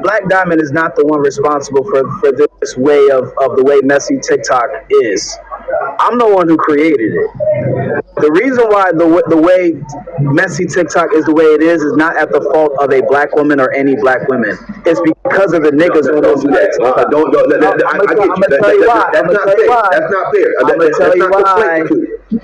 Black Diamond is not the one responsible for this way of the way messy TikTok is. I'm the one who created it. The reason why the way messy TikTok is the way it is not at the fault of a black woman or any black women. It's because of the niggas on those TikTok. I'm gonna tell you why. That's not fair. That's not fair. I'm gonna tell you why.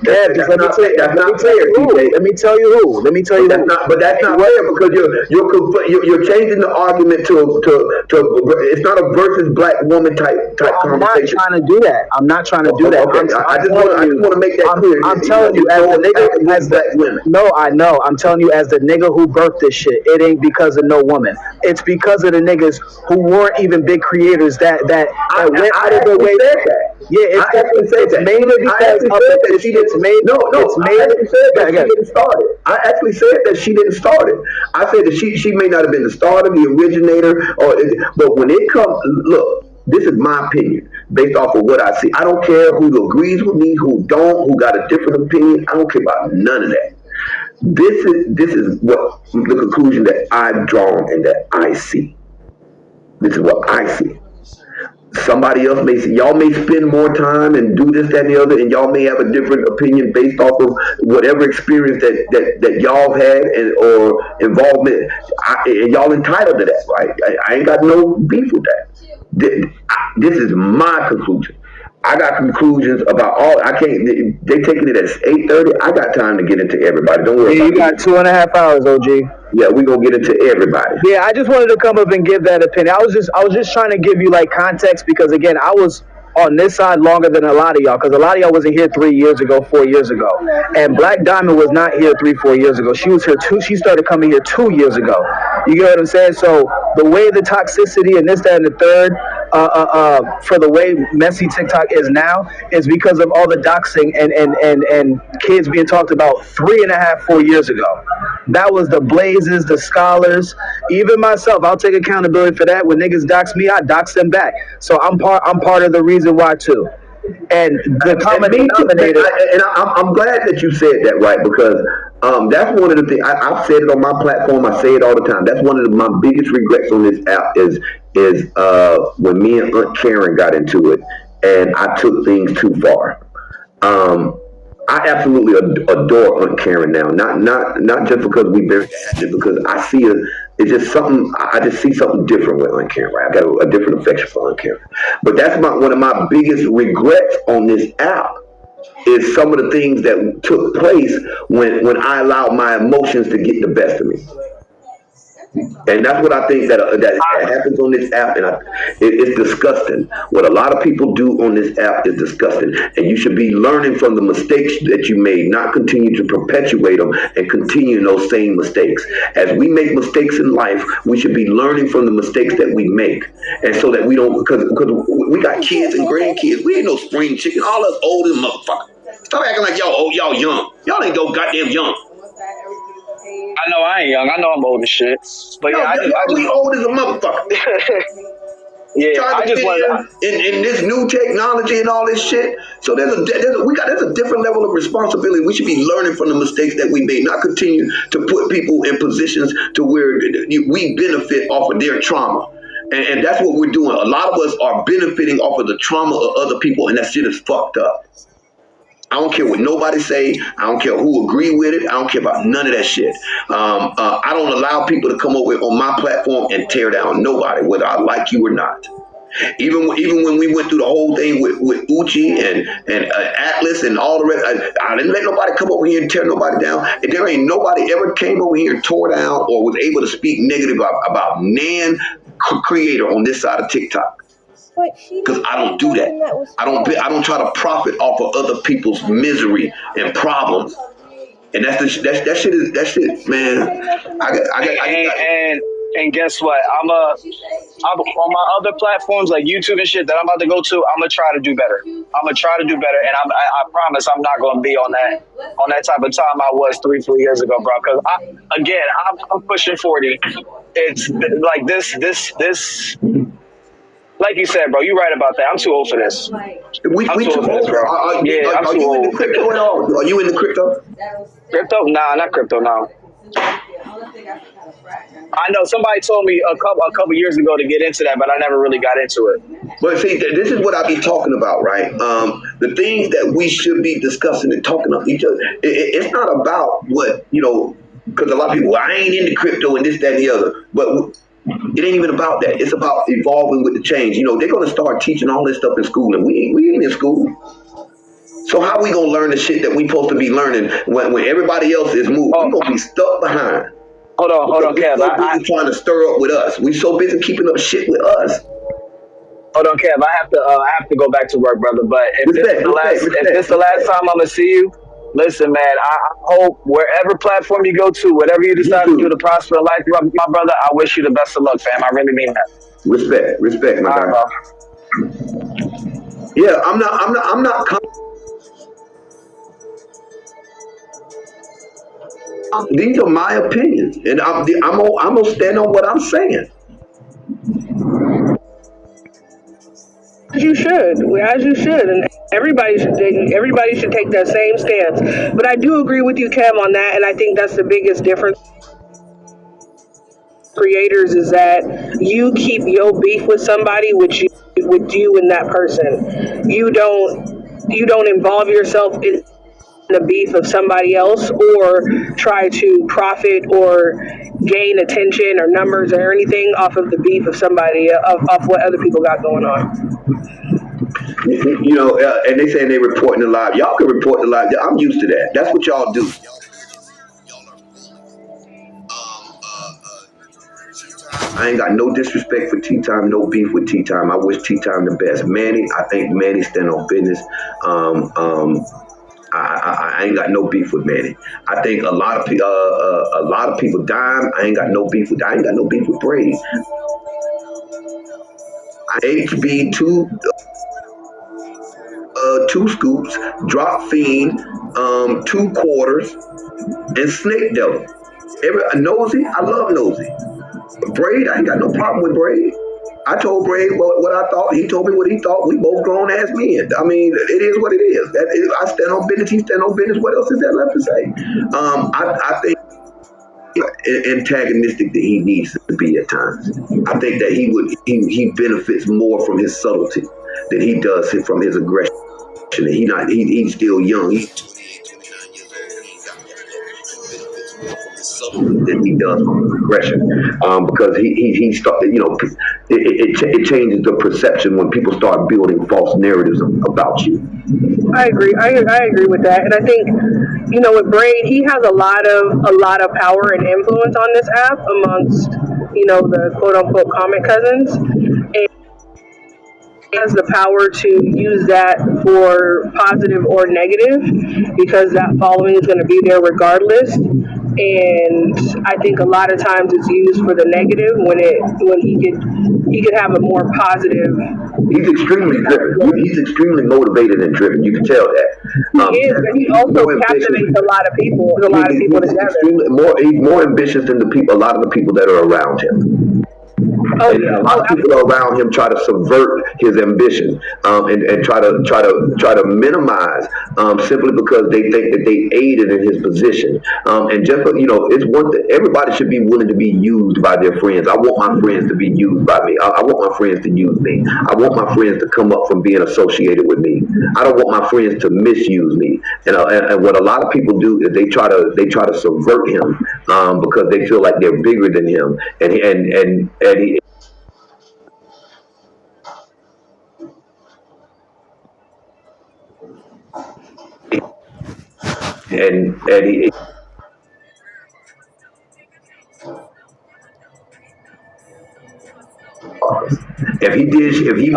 Yeah, just let me tell you. Let me tell you who. Let me tell you who. But that's not fair because you're changing the argument to it's not a versus black woman type conversation. I'm not trying to do that. I'm not trying to do that. Okay. I just want to make that clear. I'm telling you, as the nigga, as black women. No, I know. I'm telling you, as the nigga who birthed this shit, it ain't because of no woman. It's because of the niggas who weren't even big creators that went out of their way. Yeah, it's mainly because I actually said that she didn't start it. I said that she may not have been the starter, the originator, but when it comes, look, this is my opinion based off of what I see. I don't care who agrees with me, who don't, who got a different opinion. I don't care about none of that. This is what the conclusion that I've drawn and that I see. This is what I see. Somebody else may see, y'all may spend more time and do this, that, and the other, and y'all may have a different opinion based off of whatever experience that y'all had or involvement. And y'all entitled to that, right? I ain't got no beef with that. This is my conclusion. I got conclusions about all. I can't. They taking it at 8:30. I got time to get into everybody. Don't worry. Yeah, you got 2.5 hours, OG. Yeah, we gonna get into everybody. Yeah, I just wanted to come up and give that opinion. I was just trying to give you like context because again, I was on this side longer than a lot of y'all because a lot of y'all wasn't here 3 years ago, 4 years ago, and Black Diamond was not here 3-4 years ago. She was here she started coming here 2 years ago. You get what I'm saying? So the way the toxicity and this, that, and the third, for the way messy TikTok is now is because of all the doxing and kids being talked about 3.5, 4 years ago. That was the Blazes, the Scholars, even myself. I'll take accountability for that. When niggas dox me, I dox them back. So I'm part of the reason why too. And the common denominator. And I'm glad that you said that, right? Because that's one of the things I've said it on my platform. I say it all the time. That's one of my biggest regrets on this app is when me and Aunt Karen got into it, and I took things too far. I absolutely adore Aunt Karen now. Not just because we very active, because I see her. It's just something. I just see something different with Aunt Karen. Right? I got a different affection for Aunt Karen. But that's one of my biggest regrets on this app is some of the things that took place when I allowed my emotions to get the best of me. And that's what I think that happens on this app, and it's disgusting. What a lot of people do on this app is disgusting, and you should be learning from the mistakes that you made, not continue to perpetuate them and continue those same mistakes. As we make mistakes in life, we should be learning from the mistakes that we make, and so that we don't, because we got kids and grandkids. We ain't no spring chicken. All us old as motherfuckers. Stop acting like y'all young. Y'all ain't no goddamn young. I know I ain't young. I know I'm old as shit. But yeah, we old as a motherfucker. Yeah, I just want in this new technology and all this shit. So there's a different level of responsibility. We should be learning from the mistakes that we made, not continue to put people in positions to where we benefit off of their trauma. And that's what we're doing. A lot of us are benefiting off of the trauma of other people, and that shit is fucked up. I don't care what nobody say. I don't care who agree with it. I don't care about none of that shit. I don't allow people to come over on my platform and tear down nobody, whether I like you or not. Even when we went through the whole thing with Uchi and Atlas and all the rest, I didn't let nobody come over here and tear nobody down. And there ain't nobody ever came over here and tore down or was able to speak negative about Nan creator on this side of TikTok. Because I don't do that. I don't try to profit off of other people's misery and problems. And that shit, man. And guess what? I'm on my other platforms like YouTube and shit that I'm about to go to. I'm gonna try to do better. And I promise I'm not gonna be on that type of time I was 3-4 years ago, bro. Because I'm pushing 40. It's like this. Like you said, bro, you're right about that. I'm too old for this. We too old, bro. I'm too you old. In the crypto at all? Are you in the crypto? Crypto? Nah, not crypto now. I know somebody told me a couple years ago to get into that, but I never really got into it. But see, this is what I be talking about, right? The things that we should be discussing and talking to each other. It's not about what, because a lot of people, well, I ain't into crypto and this, that, and the other. But it ain't even about that. It's about evolving with the change. They're gonna start teaching all this stuff in school, and we ain't in school. So how we gonna learn the shit that we supposed to be learning when everybody else is moving? We gonna be stuck behind. Hold on, Kev. We're so busy trying to stir up with us. We so busy keeping up shit with us. Hold on, Kev. I have to go back to work, brother. But if this is the last time I'm gonna see you, listen, man. I hope wherever platform you go to, whatever you decide to do to prosper in life, my brother, I wish you the best of luck, fam. I really mean that. Respect, my guy. Yeah, I'm not. These are my opinions, and I'm gonna stand on what I'm saying. As you should, and everybody should take that same stance. But I do agree with you, Kev, on that, and I think that's the biggest difference. Creators is that you keep your beef with somebody with you and that person. You don't involve yourself in the beef of somebody else or try to profit or gain attention or numbers or anything off of the beef of somebody off what other people got going on. And they saying they reporting the live. Y'all can report the live. I'm used to that. That's what y'all do. I ain't got no disrespect for Tea Time, no beef with Tea Time. I wish Tea Time the best. Manny, I think Manny stand on business. I ain't got no beef with Manny. I think a lot of people Dime. I ain't got no beef with. I ain't got no beef with Brave. HB two scoops, Drop Fiend, 2 quarters, and Snake Devil. Nosy, I love Nosy. Braid, I ain't got no problem with Braid. I told Braid what I thought. He told me what he thought. We both grown ass men. I mean, it is what it is. I stand on business. He stand on business. What else is there left to say? I think antagonistic that he needs to be at times. I think that he benefits more from his subtlety than he does from his aggression. He's still young. He's 28, 29 years old. Than he does from aggression, because he started. It changes the perception when people start building false narratives about you. I agree. I agree with that, and I think with Braid, he has a lot of power and influence on this app amongst the quote unquote comment cousins, and he has the power to use that for positive or negative because that following is going to be there regardless. And I think a lot of times it's used for the negative when he could have a more positive. He's extremely driven. He's extremely motivated and driven. You can tell that. He is, but he also captivates a lot of people. He's more ambitious than a lot of the people that are around him. A lot of people around him try to subvert his ambition and try to minimize simply because they think that they aided in his position. And just it's one thing. Everybody should be willing to be used by their friends. I want my friends to be used by me. I want my friends to use me. I want my friends to come up from being associated with me. I don't want my friends to misuse me. And what a lot of people do is they try to subvert him because they feel like they're bigger than him. And he. And he, if he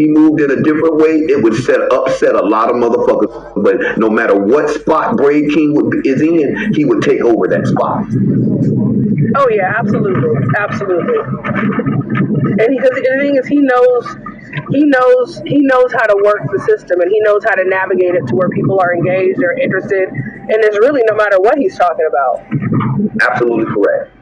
moved in a different way, it would upset a lot of motherfuckers. But no matter what spot Braid King is in, he would take over that spot. Oh yeah, absolutely. And because the thing is, he knows how to work the system, and he knows how to navigate it to where people are engaged, they're interested, and it's really no matter what he's talking about. Absolutely correct.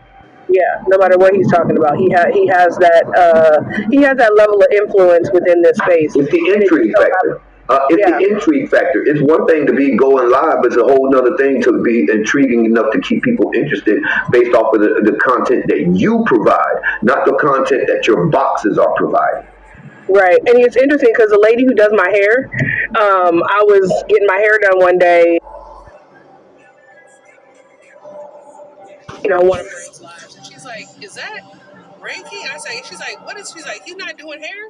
Yeah, no matter what he's talking about, he has that level of influence within this space. It's the intrigue factor. It's Yeah. the intrigue factor. It's one thing to be going live, but it's a whole nother thing to be intriguing enough to keep people interested based off of the content that you provide, not the content that your boxes are providing. Right, and it's interesting because the lady who does my hair, I was getting my hair done one day, one of Brain's lives, and she's like, "Is that Brain King?" I say, "She's like, what is?" She's like, "He's not doing hair."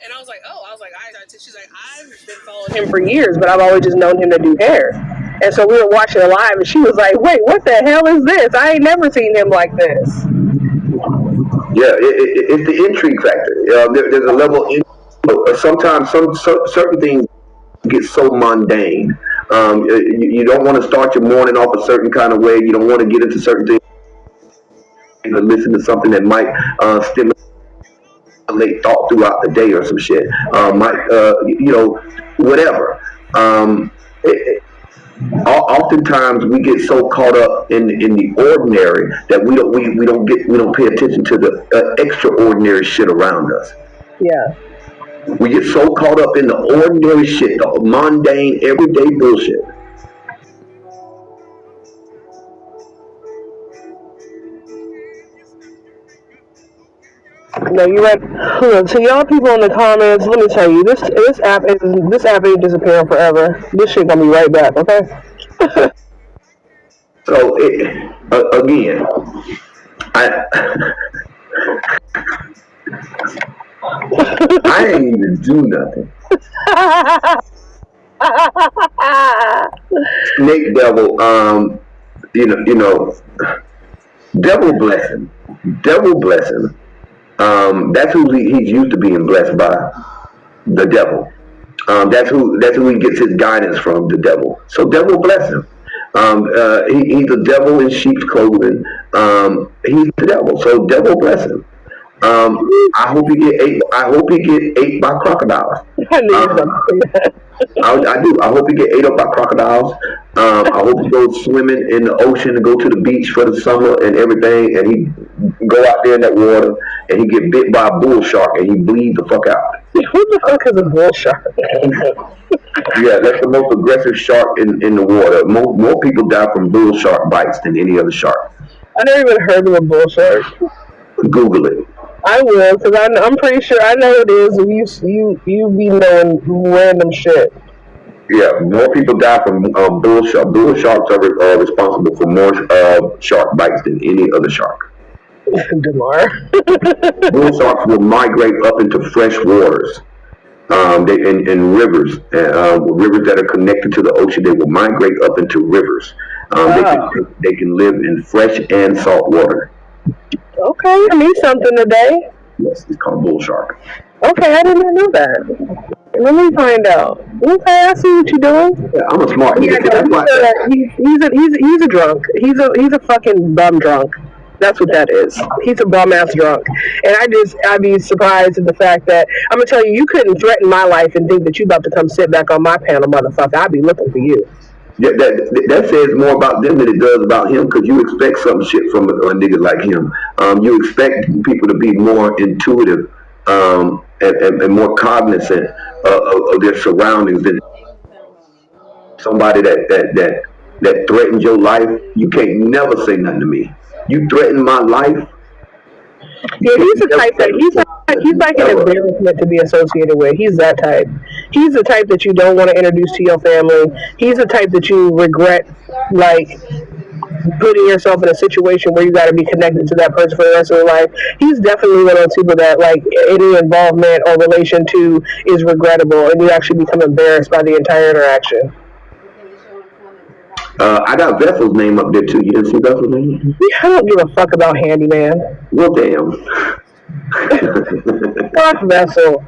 And I was like, "Oh," I was like, She's like, "I've been following him for years, but I've always just known him to do hair." And so we were watching it live, and she was like, "Wait, what the hell is this? I ain't never seen him like this." Yeah, it's the intrigue factor. There's a level. Sometimes certain things get so mundane. You don't want to start your morning off a certain kind of way. You don't want to get into certain things and listen to something that might stimulate thought throughout the day or some shit. Might whatever. It, Oftentimes we get so caught up in the ordinary that we don't pay attention to the extraordinary shit around us. Yeah. We get so caught up in the ordinary shit, the mundane, everyday bullshit. No, you're right. Look, to y'all people in the comments, let me tell you, this app ain't disappearing forever. This shit gonna be right back, okay? So again, I I ain't even do nothing. Snake devil, devil bless him. Devil bless him. That's who he's used to being blessed by, the devil. That's who he gets his guidance from, the devil. So devil bless him. He's a devil in sheep's clothing. He's the devil. So devil bless him. I hope he get ate. I hope he get ate by crocodiles. I knew you were Um, gonna say that. I do. I hope he get ate up by crocodiles. I hope he goes swimming in the ocean and go to the beach for the summer and everything, and he go out there in that water and he get bit by a bull shark and he bleed the fuck out. Who the fuck is a bull shark? Yeah, that's the most aggressive shark in the water. More people die from bull shark bites than any other shark. I never even heard of a bull shark. Google it. I will, because I'm pretty sure I know it is. You be knowing random shit. Yeah, more people die from bull shark. Bull sharks are responsible for more shark bites than any other shark. Demar. Bull sharks will migrate up into fresh waters. In rivers, rivers that are connected to the ocean, they will migrate up into rivers. Wow. They can live in fresh and salt water. Okay, I need something today. Yes, it's called bull shark. Okay, I didn't know that. Let me find out. Okay, I see what you're doing. Yeah, I'm a smart Yeah, nigga. That's why. he's a drunk. He's a fucking bum drunk. That's what that is. He's a bum ass drunk. And I'd be surprised at the fact that I'm gonna tell you, you couldn't threaten my life and think that you about to come sit back on my panel, motherfucker. I'd be looking for you. Yeah, that says more about them than it does about him, because you expect some shit from a nigga like him. You expect people to be more intuitive and more cognizant of their surroundings than somebody that threatens your life. You can't never say nothing to me. You threaten my life. Yeah, he's the type that he's like an embarrassment to be associated with. He's that type. He's the type that you don't want to introduce to your family. He's the type that you regret, like, putting yourself in a situation where you got to be connected to that person for the rest of your life. He's definitely one of those people that, like, any involvement or relation to is regrettable, and you actually become embarrassed by the entire interaction. I got Vessel's name up there too. You didn't see Vessel's name? I don't give a fuck about Handyman. Well, damn. Fuck Vessel.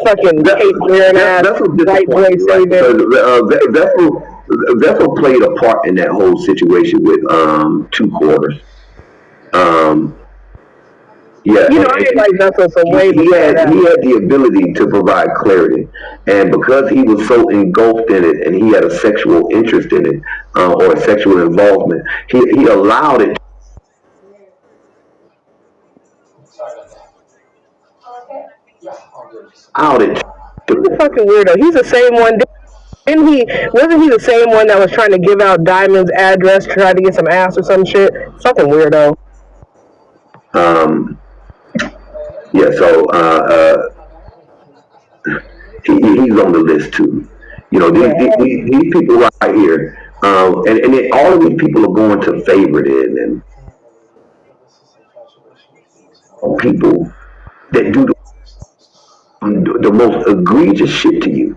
Fucking Kate wearing ass white boy saving. Vessel played a part in that whole situation with 2 quarters. Yeah, I didn't like Vessel for way he had the ability to provide clarity, and because he was so engulfed in it, and he had a sexual interest in it, or a sexual involvement, he allowed it. Out it. He's a fucking weirdo. He's the same one. Didn't he? Wasn't he the same one that was trying to give out Diamond's address, trying to get some ass or some shit? Fucking weirdo. Um, yeah. So he's on the list too. You know, Yeah. these people right here, and then all of these people are going to favorite it, and people that do the most egregious shit to you.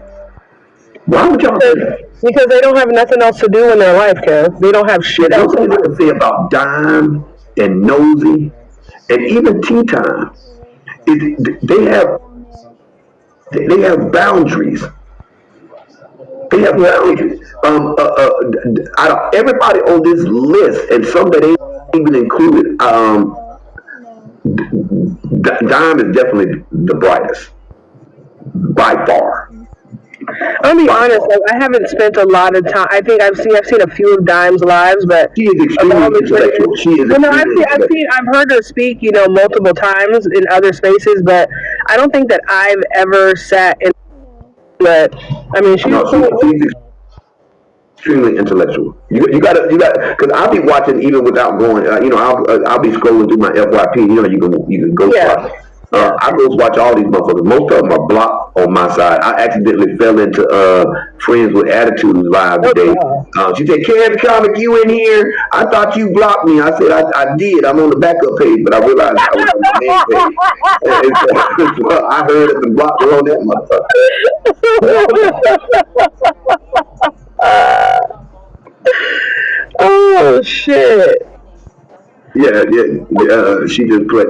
Why would y'all do that? Because they don't have nothing else to do in their life, Kev. They don't have Yeah, shit those else to things I do. can say about Dime and Nosy and even Tea Time. They have boundaries. They have boundaries. Out of everybody on this list, and some that ain't even included, Dime is definitely the brightest by far. I'll be honest, like I haven't spent a lot of time. I think I've seen a few of Dime's lives, but She is of extremely all the intellectual. She is well, no, extremely intellectual. I've heard her speak, multiple times in other spaces, but I don't think that I've ever sat in. But I mean, she's No, cool. she's extremely intellectual. Because I'll be watching even without going. I'll be scrolling through my FYP. You can go Yeah, watch. yeah. I go watch all these motherfuckers. Most of them are blocked on my side. I accidentally fell into Friends with Attitude live today. She said, "Kev Comic, you in here? I thought you blocked me." I said, "I did. I'm on the backup page, but I realized I was on the main page." So I heard it and blocked her on that Oh shit. motherfucker. Yeah. She just played.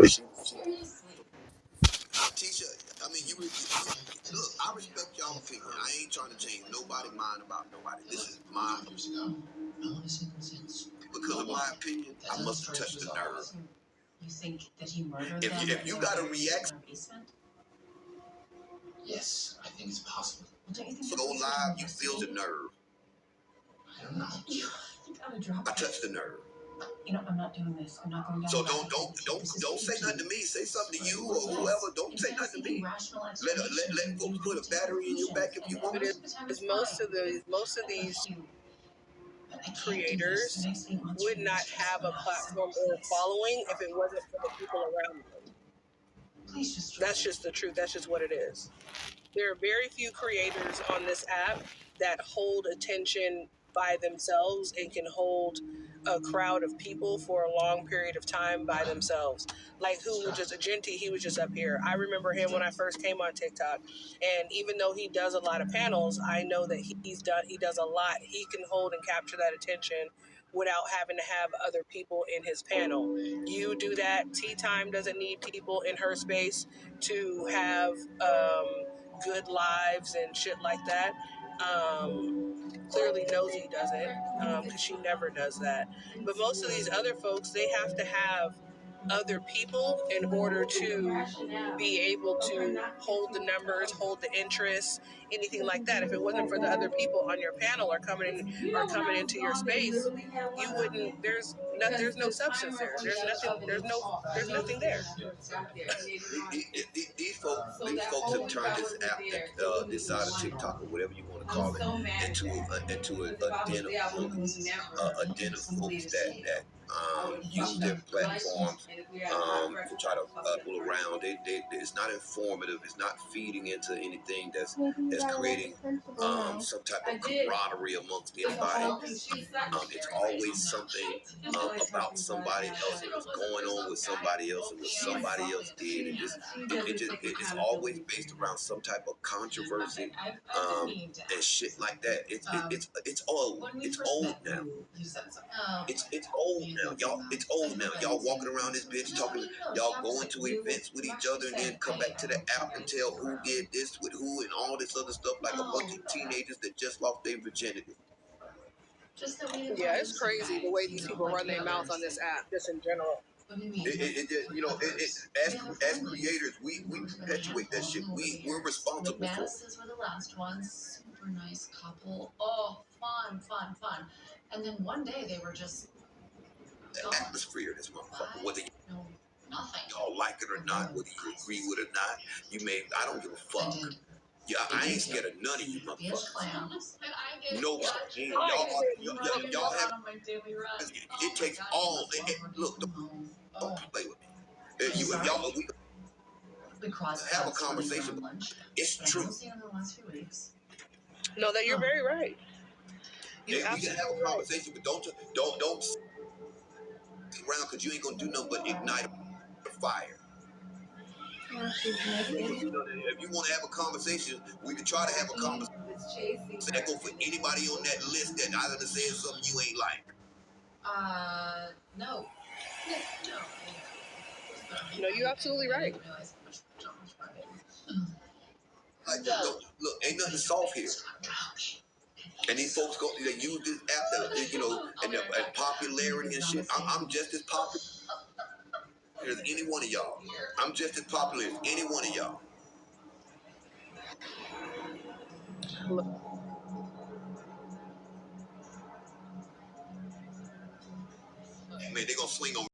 Tisha, I mean, look. I respect y'all opinion. I ain't trying to change nobody's mind about nobody. This is my because of my opinion. I must have touched the nerve. If you got a reaction, go live. You feel the nerve. I touched the nerve. So don't say nothing to me. Say something to you or whoever. Don't say nothing to me. Let folks put a battery in your back if you want. Because most of these creators would not have a platform or a following if it wasn't for the people around them. That's just the truth. That's just what it is. There are very few creators on this app that hold attention by themselves and can hold a crowd of people for a long period of time by themselves. Like who was just a Genty, he was just up here. I remember him when I first came on TikTok. And even though he does a lot of panels, I know that he does a lot. He can hold and capture that attention without having to have other people in his panel. You do that. Tea Time doesn't need people in her space to have good lives and shit like that. Clearly Nosy doesn't, because she never does that. But most of these other folks, they have to have other people in order to be able to hold the numbers, hold the interest, anything like that. If it wasn't for the other people on your panel or coming into your space, you wouldn't. There's no substance there. There's nothing. There's nothing there. These folks have turned this app, this side of TikTok or whatever you want to call it, into a den of bullies, a den of folks that use their platforms to try to pull around. It's not informative. It's not feeding into anything that's creating some type of camaraderie amongst anybody. It's always something about somebody else and what's going on with somebody else and what somebody else did, and it's always based around some type of controversy and shit like that. It's old. It's old now. It's old now, y'all. It's old now. Y'all walking around this bitch talking. Y'all going to events with each other and then come back to the app and tell who did this with who and all this other stuff like a bunch of teenagers that just lost their virginity. Yeah, it's crazy the way these people run their mouth on this app, just in general. As creators, we perpetuate that shit. We're responsible for the atmosphere of this motherfucker. Y'all like it or not, whether you agree with it or not. You may, I don't give a fuck. Yeah, I ain't scared of none of you motherfuckers. Nobody. Y'all have, it takes all, look, don't play with me. Y'all, we have a conversation. It's true. No, that you're very right. We can have a conversation, but don't sit around because you ain't gonna do nothing but ignite a fire. If you want to have a conversation, we can try to have a conversation. That go for anybody on that list that I done said something you ain't like. No. No, you're absolutely right. Look, ain't nothing soft here. And these folks they use this app that, and popularity and shit. I'm just as popular as any one of y'all. I'm just as popular as any one of y'all. Man, they gonna swing on